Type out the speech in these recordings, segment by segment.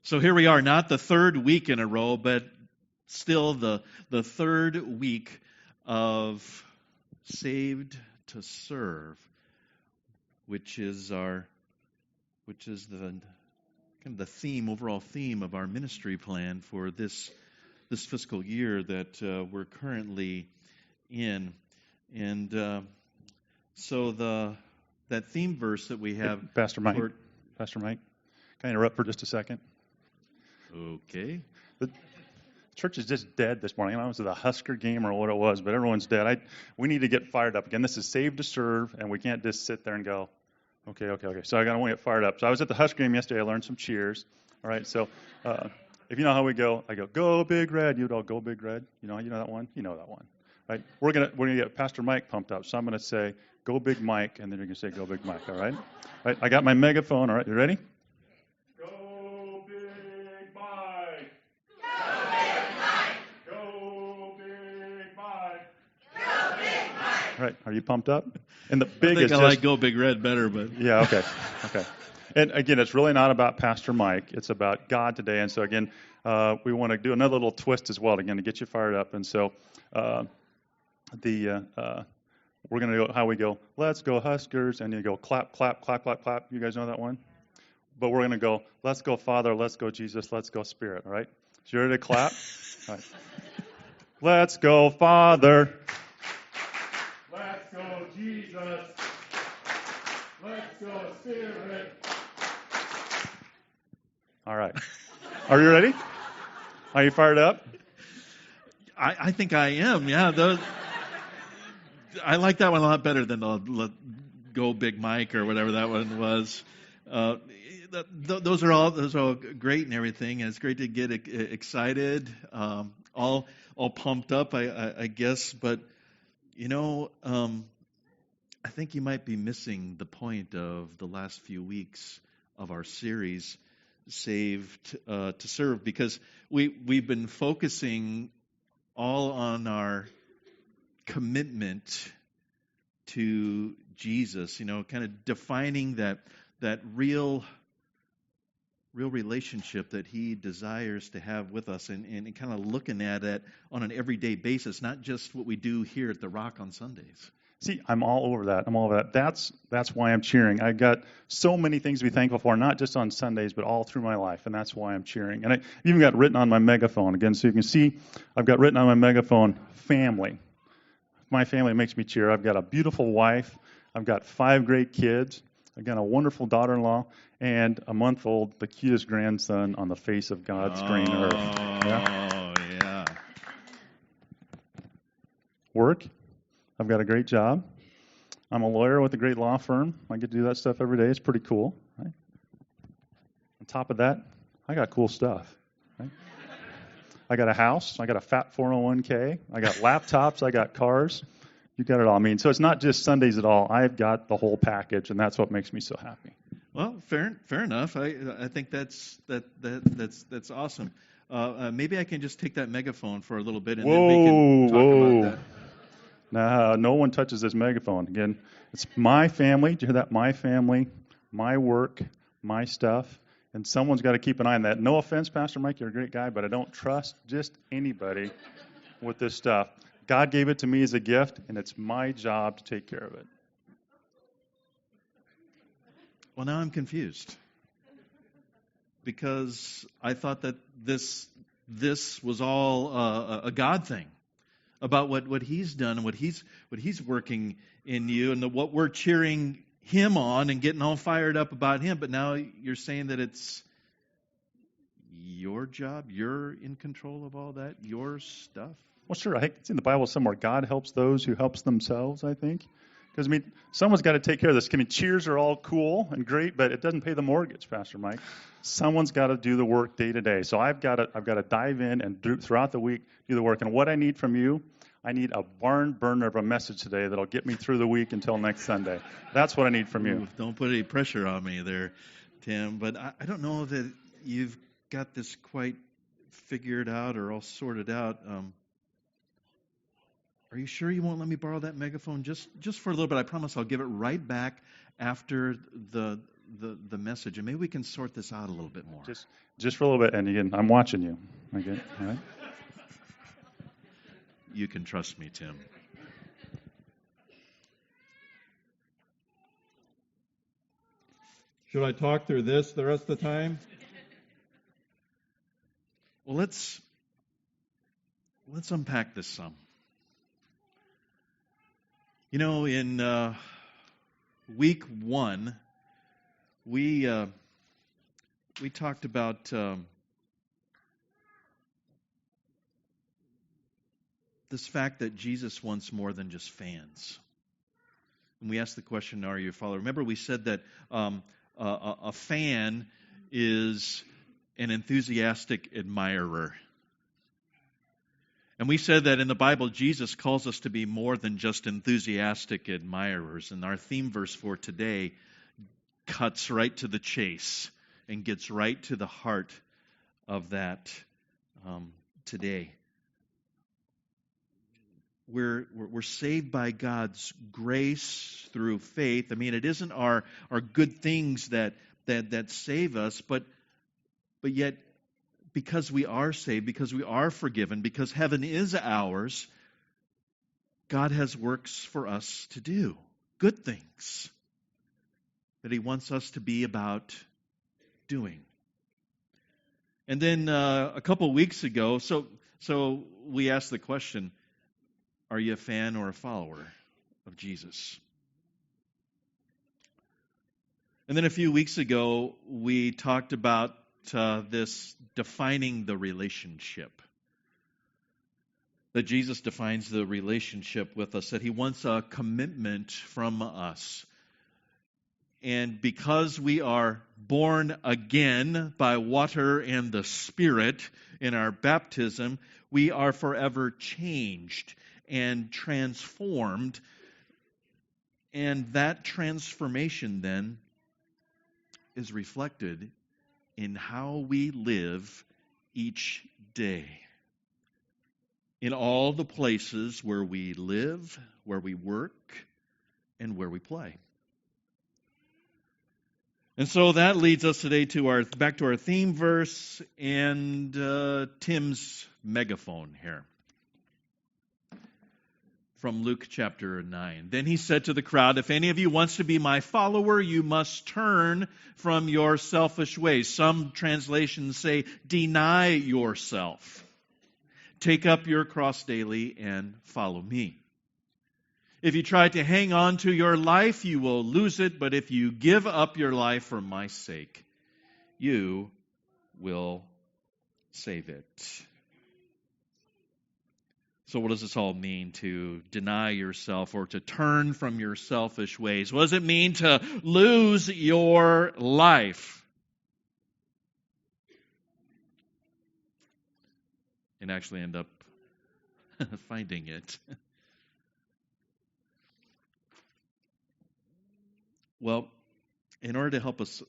So here we are, not the third week in a row, but still the third week of Saved to Serve, which is the kind of the theme, overall theme of our ministry plan for this fiscal year that we're currently in. And so that theme verse that we have, Pastor Mike, can I interrupt for just a second? Okay. The church is just dead this morning. I don't know if it was a Husker game or what it was, but everyone's dead. We need to get fired up again. This is Saved to Serve, and we can't just sit there and go, okay. So I got to get fired up. So I was at the Husker game yesterday. I learned some cheers. All right. So if you know how we go, I go Big Red. You'd all go Big Red. You know that one. You know that one, right? We're gonna get Pastor Mike pumped up. So I'm gonna say go Big Mike, and then you're gonna say go Big Mike. All right. All right. I got my megaphone. All right. You ready? All right, are you pumped up? And the big I think I like Go Big Red better, but yeah, okay. And again, it's really not about Pastor Mike; it's about God today. And so again, we want to do another little twist as well, again, to get you fired up. And so, we're going to go how we go. Let's go Huskers, and you go clap, clap, clap, clap, clap. You guys know that one? But we're going to go. Let's go Father. Let's go Jesus. Let's go Spirit. All right. So you ready to clap? All right. Let's go Father. Let's go Jesus. Let's go Spirit. All right. Are you ready? Are you fired up? I think I am. Yeah, I like that one a lot better than the Go Big Mike or whatever that one was. Those are all great and everything, and it's great to get excited, all pumped up, I guess. But I think you might be missing the point of the last few weeks of our series, Saved to Serve, because we've been focusing all on our commitment to Jesus, kind of defining that real relationship that he desires to have with us, and kind of looking at it on an everyday basis, not just what we do here at the Rock on Sundays. See, I'm all over that. That's why I'm cheering. I've got so many things to be thankful for, not just on Sundays, but all through my life, and that's why I'm cheering. And I even got written on my megaphone, again, so you can see I've got written on my megaphone, family. My family makes me cheer. I've got a beautiful wife. I've got 5 great kids. I've got a wonderful daughter-in-law, and a month-old, the cutest grandson on the face of God's green earth. Yeah. Work. I've got a great job. I'm a lawyer with a great law firm. I get to do that stuff every day. It's pretty cool. Right? On top of that, I got cool stuff. Right? I got a house. I got a fat 401k. I got laptops. I got cars. You got it all. I mean, so it's not just Sundays at all. I've got the whole package, and that's what makes me so happy. Well, fair enough. I think that's awesome. Maybe I can just take that megaphone for a little bit, and then we can talk about that. No one touches this megaphone. Again, it's my family. Do you hear that? My family, my work, my stuff. And someone's got to keep an eye on that. No offense, Pastor Mike, you're a great guy, but I don't trust just anybody with this stuff. God gave it to me as a gift, and it's my job to take care of it. Well, now I'm confused. Because I thought that this was all a God thing. About what he's done and what he's working in you, and what we're cheering him on and getting all fired up about him. But now you're saying that it's your job, you're in control of all that, your stuff. Well, sure. I think it's in the Bible somewhere. God helps those who helps themselves, I think. Because, someone's got to take care of this. cheers are all cool and great, but it doesn't pay the mortgage, Pastor Mike. Someone's got to do the work day to day. So I've got to dive in and throughout the week do the work. And what I need from you, I need a barn burner of a message today that'll get me through the week until next Sunday. That's what I need from you. Ooh, don't put any pressure on me there, Tim. But I don't know that you've got this quite figured out or all sorted out. Are you sure you won't let me borrow that megaphone just for a little bit? I promise I'll give it right back after the the message, and maybe we can sort this out a little bit more. Just for a little bit, and again, I'm watching you. Okay, all right? You can trust me, Tim. Should I talk through this the rest of the time? Well, let's unpack this some. You know, in week 1, we talked about this fact that Jesus wants more than just fans. And we asked the question, are you a follower? Remember, we said that a fan is an enthusiastic admirer. And we said that in the Bible, Jesus calls us to be more than just enthusiastic admirers. And our theme verse for today cuts right to the chase and gets right to the heart of that today. We're saved by God's grace through faith. I mean, it isn't our good things that save us, but yet, because we are saved, because we are forgiven, because heaven is ours, God has works for us to do, good things that He wants us to be about doing. And then a couple weeks ago, so we asked the question, are you a fan or a follower of Jesus? And then a few weeks ago, we talked about this defining the relationship. That Jesus defines the relationship with us, that He wants a commitment from us. And because we are born again by water and the Spirit in our baptism, we are forever changed and transformed. And that transformation then is reflected in how we live each day. In all the places where we live, where we work, and where we play. And so that leads us today to back to our theme verse and Tim's megaphone here. From Luke chapter 9. Then He said to the crowd, if any of you wants to be my follower, you must turn from your selfish ways. Some translations say, deny yourself. Take up your cross daily and follow me. If you try to hang on to your life, you will lose it. But if you give up your life for my sake, you will save it. So what does this all mean, to deny yourself or to turn from your selfish ways? What does it mean to lose your life? And actually end up finding it. Well, in order to help us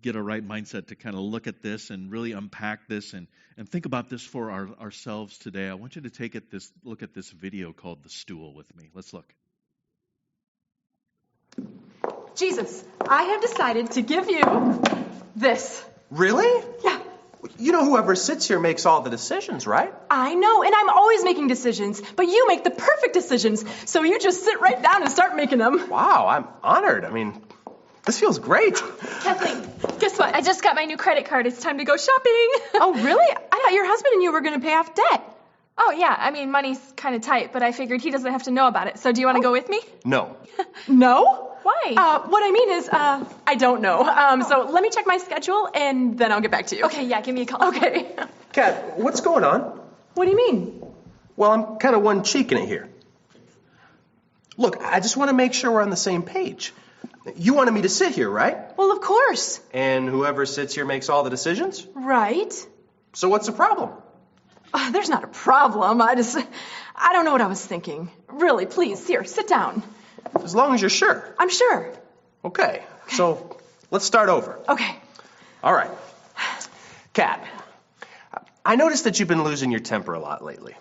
get a right mindset to kind of look at this and really unpack this and think about this for ourselves today, I want you to look at this video called The Stool with me. Let's look. Jesus, I have decided to give you this. Really? Yeah. You know whoever sits here makes all the decisions, right? I know, and I'm always making decisions, but you make the perfect decisions, so you just sit right down and start making them. Wow, I'm honored. I mean, this feels great. Kathleen, guess what? I just got my new credit card. It's time to go shopping. Oh, really? I thought your husband and you were going to pay off debt. Oh, yeah. I mean, money's kind of tight, but I figured he doesn't have to know about it. So do you want to go with me? No. No? Why? What I mean is, I don't know. So let me check my schedule, and then I'll get back to you. Okay, yeah, give me a call. Okay. Kat, what's going on? What do you mean? Well, I'm kind of one-cheeking it here. Look, I just want to make sure we're on the same page. You wanted me to sit here, right? Well, of course. And whoever sits here makes all the decisions? Right. So what's the problem? There's not a problem. I don't know what I was thinking. Really, please, here, sit down. As long as you're sure. I'm sure. Okay, so let's start over. Okay. All right. Kat, I noticed that you've been losing your temper a lot lately.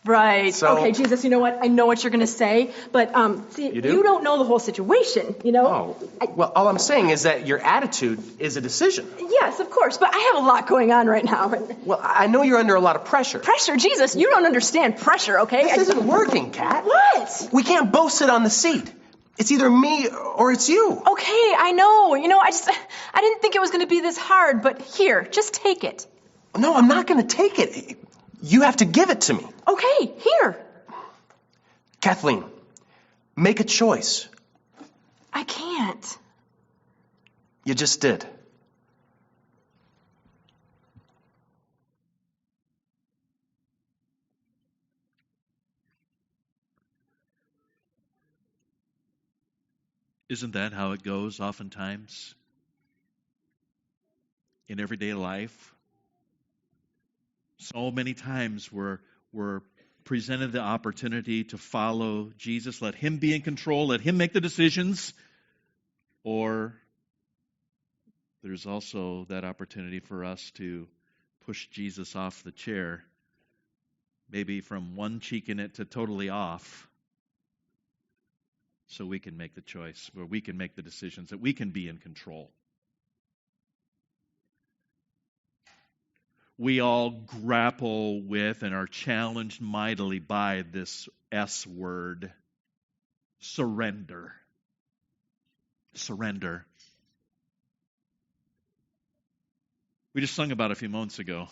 Right. So- Okay, Jesus, you know what? I know what you're going to say, but see, You do? you don't know the whole situation, you know? Well, all I'm saying is that your attitude is a decision. Yes, of course, but I have a lot going on right now. Well, I know you're under a lot of pressure. Pressure, Jesus, you don't understand pressure, okay? This isn't working, Kat. What? We can't both sit on the seat. It's either me or it's you. Okay, I know. You know, I didn't think it was going to be this hard, but here, just take it. No, I'm not going to take it. You have to give it to me. Okay, here. Kathleen, make a choice. I can't. You just did. Isn't that how it goes oftentimes in everyday life? So many times we're presented the opportunity to follow Jesus, let him be in control, let him make the decisions, or there's also that opportunity for us to push Jesus off the chair, maybe from one cheek in it to totally off, so we can make the choice, where we can make the decisions, that we can be in control. We all grapple with and are challenged mightily by this S word, surrender. Surrender. We just sung about it a few moments ago.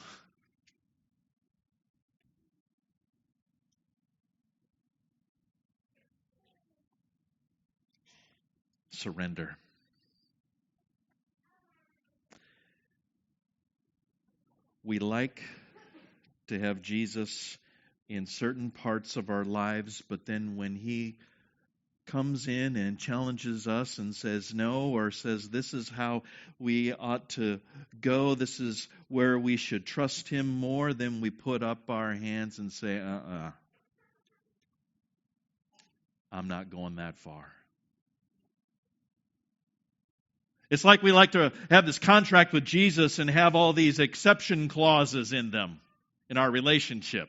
Surrender. We like to have Jesus in certain parts of our lives, but then when he comes in and challenges us and says no, or says this is how we ought to go, this is where we should trust him more, then we put up our hands and say, I'm not going that far. It's like we like to have this contract with Jesus and have all these exception clauses in them in our relationship.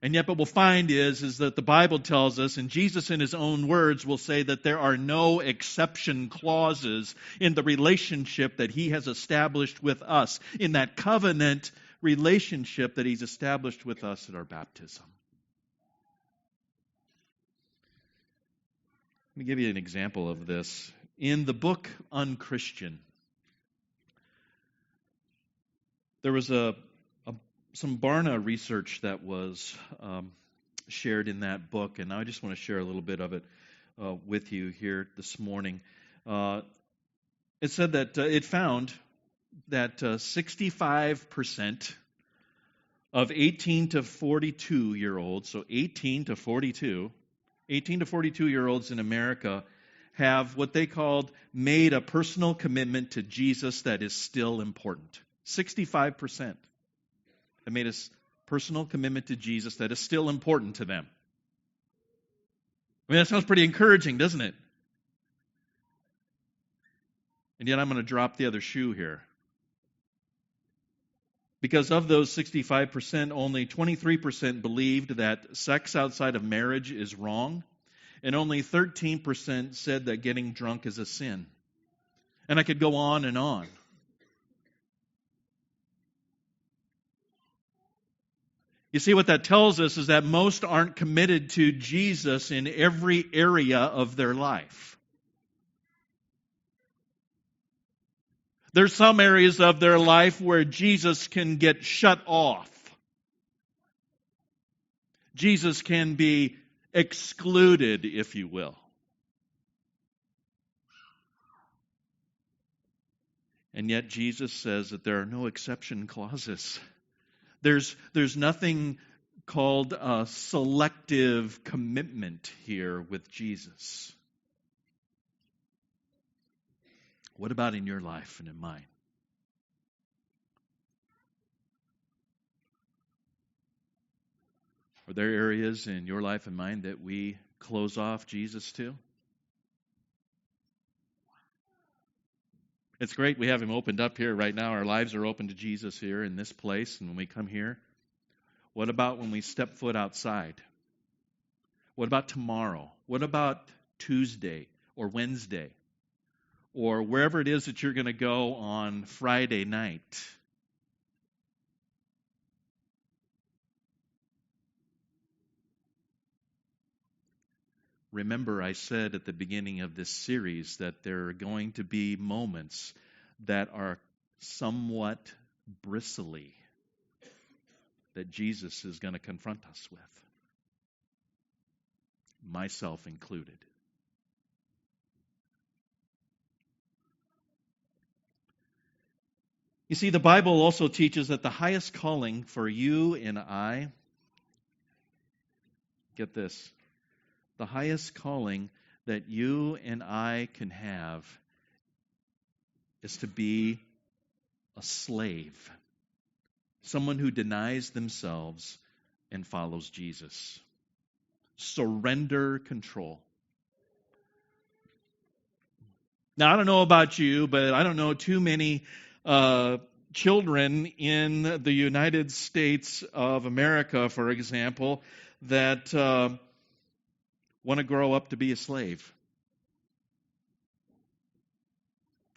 And yet what we'll find is that the Bible tells us, and Jesus in his own words will say that there are no exception clauses in the relationship that he has established with us, in that covenant relationship that he's established with us at our baptism. Let me give you an example of this. In the book Unchristian, there was some Barna research that was shared in that book, and I just want to share a little bit of it with you here this morning. It said that it found that 65% of 18 to 42-year-olds, so 18 to 42-year-olds in America have what they called made a personal commitment to Jesus that is still important. 65% have made a personal commitment to Jesus that is still important to them. I mean, that sounds pretty encouraging, doesn't it? And yet I'm going to drop the other shoe here. Because of those 65%, only 23% believed that sex outside of marriage is wrong. And only 13% said that getting drunk is a sin. And I could go on and on. You see, what that tells us is that most aren't committed to Jesus in every area of their life. There's some areas of their life where Jesus can get shut off. Jesus can be excluded, if you will. And yet Jesus says that there are no exception clauses. There's nothing called a selective commitment here with Jesus. What about in your life and in mine? Are there areas in your life and mine that we close off Jesus to? It's great we have him opened up here right now. Our lives are open to Jesus here in this place, and when we come here, What about when we step foot outside? What about tomorrow? What about Tuesday or Wednesday? Or wherever it is that you're going to go on Friday night? Remember, I said at the beginning of this series that there are going to be moments that are somewhat bristly that Jesus is going to confront us with, myself included. You see, the Bible also teaches that the highest calling for you and I, get this, the highest calling that you and I can have is to be a slave, someone who denies themselves and follows Jesus. Surrender control. Now, I don't know about you, but I don't know too many children in the United States of America, for example, that want to grow up to be a slave.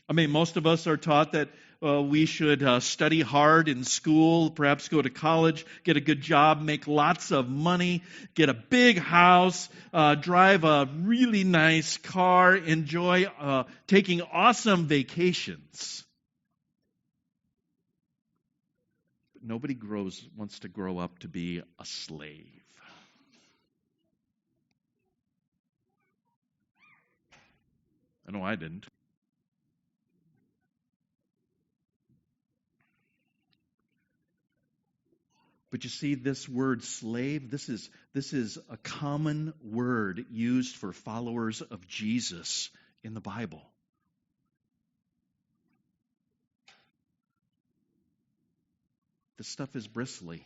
I mean, most of us are taught that we should study hard in school, perhaps go to college, get a good job, make lots of money, get a big house, drive a really nice car, enjoy taking awesome vacations. But nobody wants to grow up to be a slave. I know I didn't. But you see, this word slave, this is a common word used for followers of Jesus in the Bible. This stuff is bristly.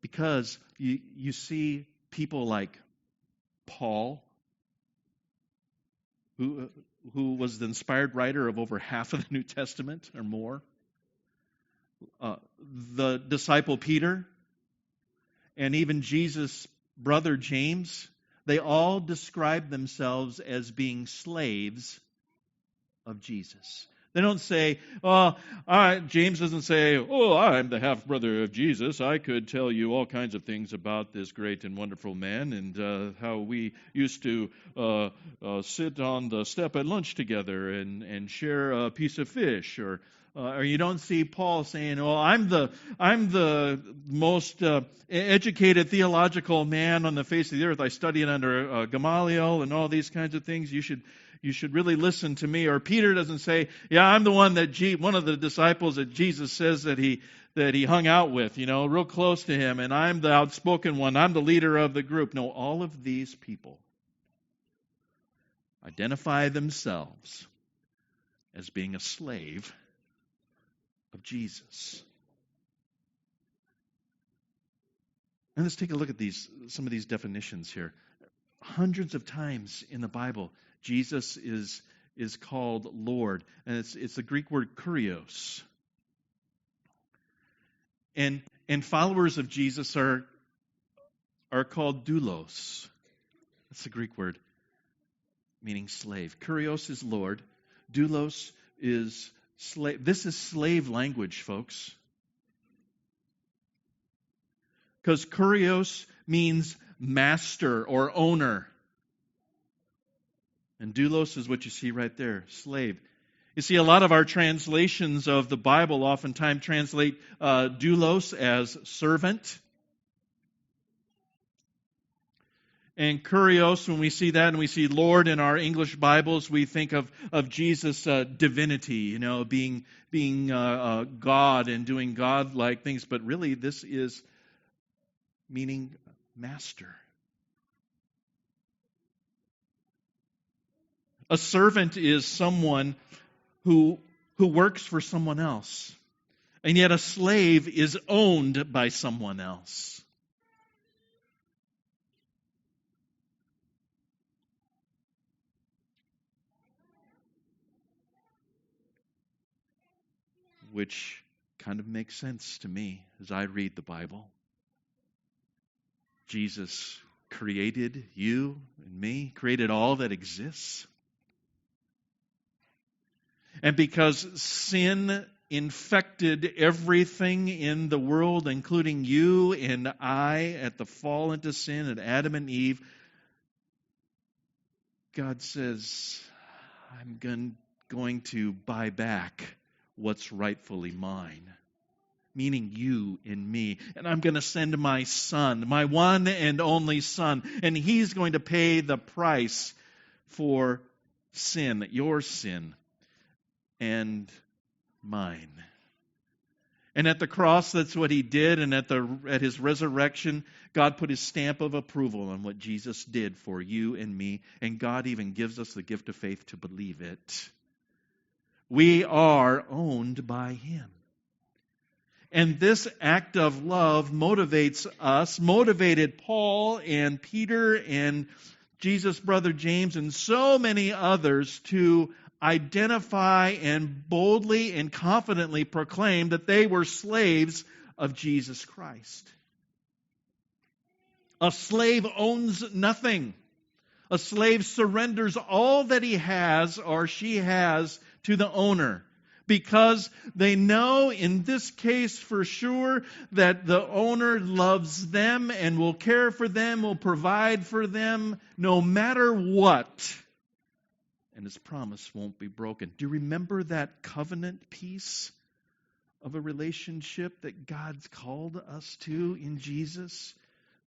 Because you see people like Paul, who was the inspired writer of over half of the New Testament or more, the disciple Peter, and even Jesus' brother James, they all describe themselves as being slaves of Jesus. They don't say, James doesn't say, I'm the half-brother of Jesus. I could tell you all kinds of things about this great and wonderful man and how we used to sit on the step at lunch together and share a piece of fish. Or you don't see Paul saying, I'm the most educated theological man on the face of the earth. I studied under Gamaliel and all these kinds of things. You should really listen to me. Or Peter doesn't say, I'm the one one of the disciples that Jesus says that he hung out with, real close to him, and I'm the outspoken one. I'm the leader of the group. No, all of these people identify themselves as being a slave of Jesus. And let's take a look at some of these definitions here. Hundreds of times in the Bible, Jesus is called Lord, and it's the Greek word kurios. And followers of Jesus are called doulos. That's the Greek word meaning slave. Kurios is Lord. Doulos is slave. This is slave language, folks. Because kurios means master or owner. And doulos is what you see right there, slave. You see, a lot of our translations of the Bible oftentimes translate doulos as servant. And kurios, when we see that and we see Lord in our English Bibles, we think of Jesus' divinity, being God and doing God-like things. But really, this is meaning master. A servant is someone who works for someone else. And yet a slave is owned by someone else. which kind of makes sense to me as I read the Bible. Jesus created you and me, created all that exists. And because sin infected everything in the world, including you and I, at the fall into sin at Adam and Eve, God says, I'm going to buy back what's rightfully mine, meaning you and me. And I'm going to send my son, my one and only son, and he's going to pay the price for sin, your sin and mine. And at the cross, that's what he did. And at his resurrection, God put his stamp of approval on what Jesus did for you and me. And God even gives us the gift of faith to believe it. We are owned by him. And this act of love motivates us, motivated Paul and Peter and Jesus' brother James and so many others to identify and boldly and confidently proclaim that they were slaves of Jesus Christ. A slave owns nothing. A slave surrenders all that he has or she has to the owner, because they know in this case for sure that the owner loves them and will care for them, will provide for them no matter what. And his promise won't be broken. Do you remember that covenant piece of a relationship that God's called us to in Jesus?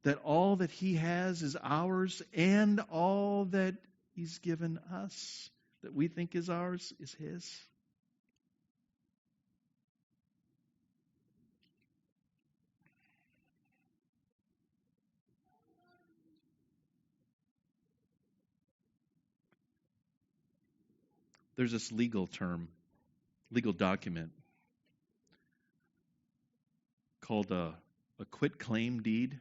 That all that he has is ours, and all that he's given us that we think is ours is his. There's this legal term, legal document called a quitclaim deed.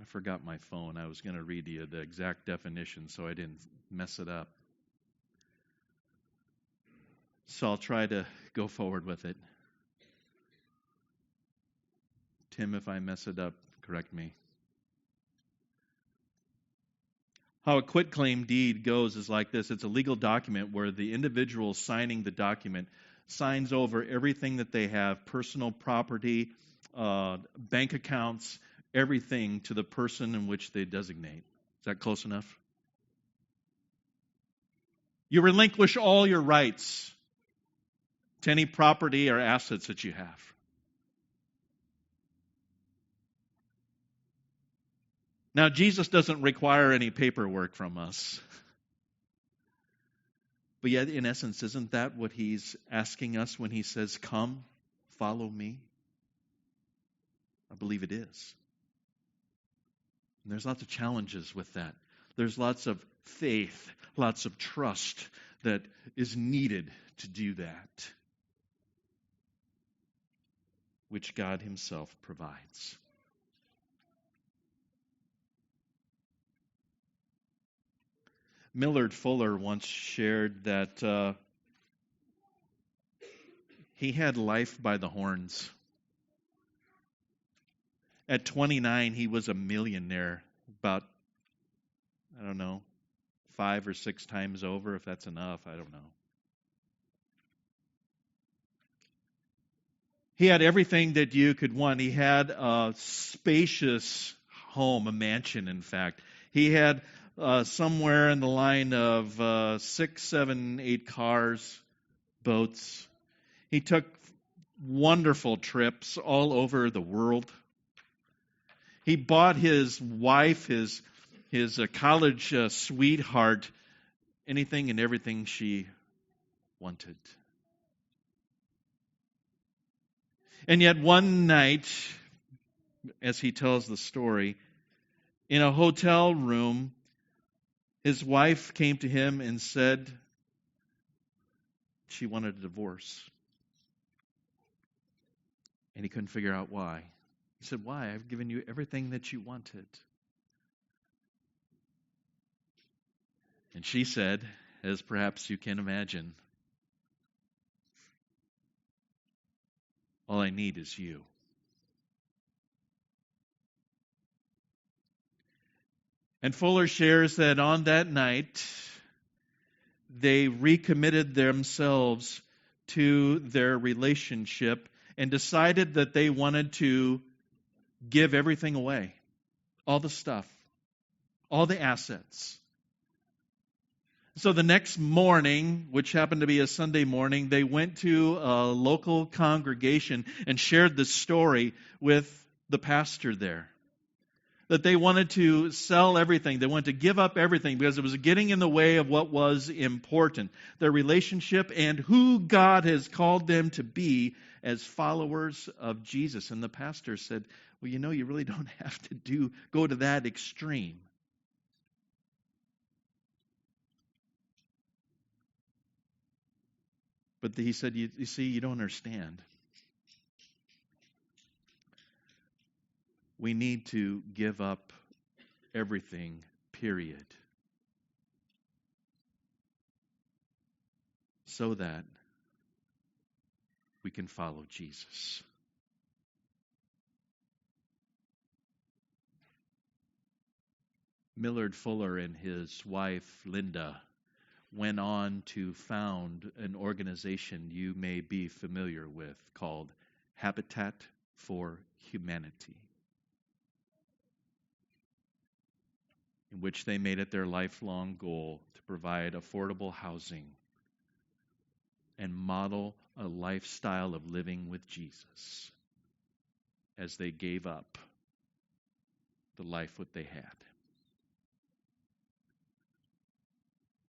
I forgot my phone. I was going to read you the exact definition so I didn't mess it up. So I'll try to go forward with it. Tim, if I mess it up, correct me. How a quitclaim deed goes is like this. It's a legal document where the individual signing the document signs over everything that they have, personal property, bank accounts, everything to the person in which they designate. Is that close enough? You relinquish all your rights to any property or assets that you have. Now, Jesus doesn't require any paperwork from us. But yet, in essence, isn't that what he's asking us when he says, come, follow me? I believe it is. And there's lots of challenges with that. There's lots of faith, lots of trust that is needed to do that, which God himself provides. Millard Fuller once shared that he had life by the horns. At 29, he was a millionaire, about, 5 or 6 times over, if that's enough, I don't know. He had everything that you could want. He had a spacious home, a mansion, in fact. He had somewhere in the line of 6, 7, 8 cars, boats. He took wonderful trips all over the world. He bought his wife, his college sweetheart, anything and everything she wanted. And yet one night, as he tells the story, in a hotel room, his wife came to him and said she wanted a divorce. And he couldn't figure out why. He said, why? I've given you everything that you wanted. And she said, as perhaps you can imagine. All I need is you. And Fuller shares that on that night, they recommitted themselves to their relationship and decided that they wanted to give everything away, all the stuff, all the assets. So the next morning, which happened to be a Sunday morning, they went to a local congregation and shared the story with the pastor there. That they wanted to sell everything. They wanted to give up everything because it was getting in the way of what was important. Their relationship and who God has called them to be as followers of Jesus. And the pastor said, well, you really don't have to go to that extreme. But he said, you see, you don't understand. We need to give up everything, period. So that we can follow Jesus. Millard Fuller and his wife, Linda, went on to found an organization you may be familiar with called Habitat for Humanity, in which they made it their lifelong goal to provide affordable housing and model a lifestyle of living with Jesus as they gave up the life what they had.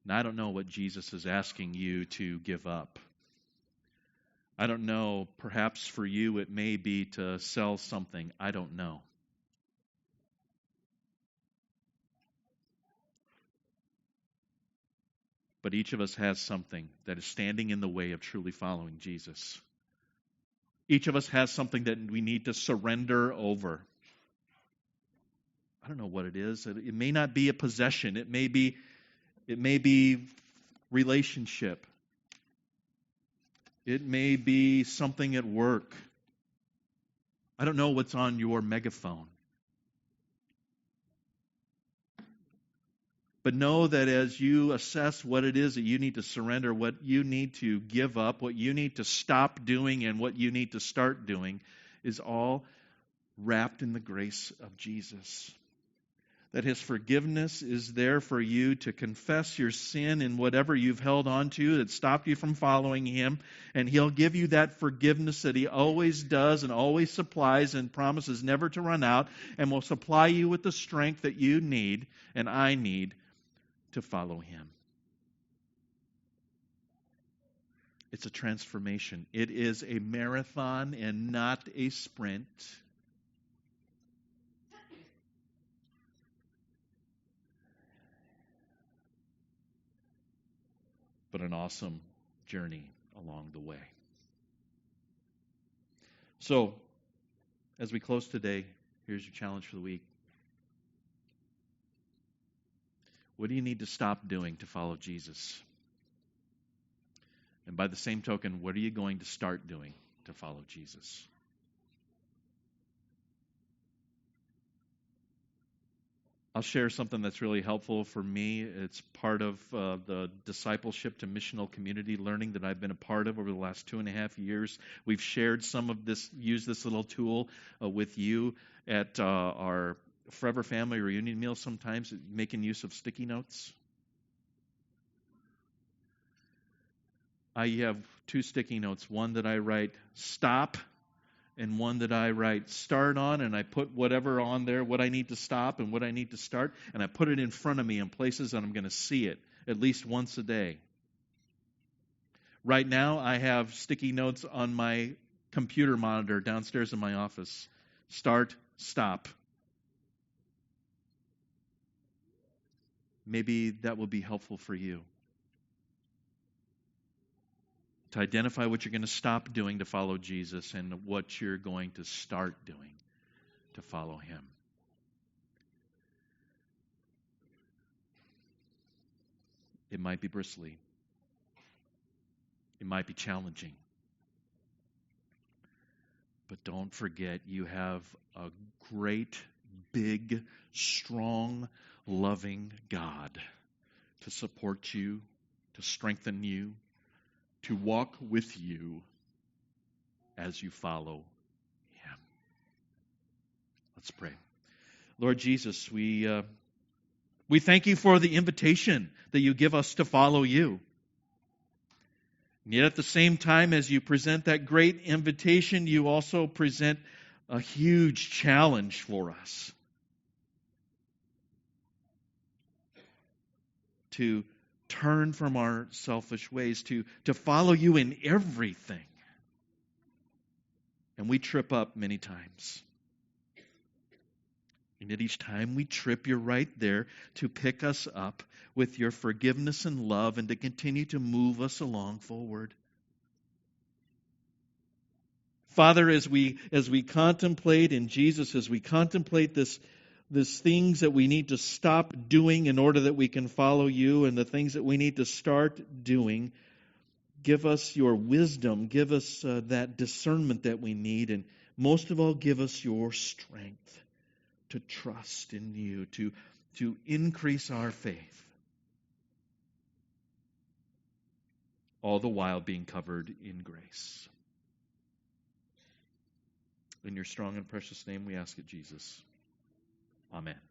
Now, I don't know what Jesus is asking you to give up. I don't know, perhaps for you it may be to sell something. I don't know. But each of us has something that is standing in the way of truly following Jesus. Each of us has something that we need to surrender over. I don't know what it is. It may not be a possession. It may be relationship. It may be something at work. I don't know what's on your megaphone. But know that as you assess what it is that you need to surrender, what you need to give up, what you need to stop doing, and what you need to start doing is all wrapped in the grace of Jesus. That His forgiveness is there for you to confess your sin and whatever you've held on to that stopped you from following Him. And He'll give you that forgiveness that He always does and always supplies and promises never to run out, and will supply you with the strength that you need and I need to follow Him. It's a transformation. It is a marathon and not a sprint. But an awesome journey along the way. So, as we close today, here's your challenge for the week. What do you need to stop doing to follow Jesus? And by the same token, what are you going to start doing to follow Jesus? I'll share something that's really helpful for me. It's part of the discipleship to missional community learning that I've been a part of over the last 2.5 years. We've shared some of this, used this little tool with you at our Forever Family reunion meal sometimes, making use of sticky notes. I have 2 sticky notes, one that I write stop and one that I write start on, and I put whatever on there, what I need to stop and what I need to start, and I put it in front of me in places that I'm going to see it at least once a day. Right now, I have sticky notes on my computer monitor downstairs in my office. Start, stop. Maybe that will be helpful for you. To identify what you're going to stop doing to follow Jesus and what you're going to start doing to follow Him. It might be bristly. It might be challenging. But don't forget, you have a great, big, strong, loving God to support you, to strengthen you, to walk with you as you follow Him. Let's pray. Lord Jesus, we thank you for the invitation that you give us to follow you. And yet at the same time, as you present that great invitation, you also present a huge challenge for us to turn from our selfish ways, to follow you in everything. And we trip up many times. And yet each time we trip, you're right there to pick us up with your forgiveness and love and to continue to move us along forward. Father, as we contemplate in Jesus, as we contemplate this things that we need to stop doing in order that we can follow you and the things that we need to start doing, give us your wisdom, give us that discernment that we need, and most of all, give us your strength to trust in you, to increase our faith, all the while being covered in grace. In your strong and precious name we ask it, Jesus. Amen.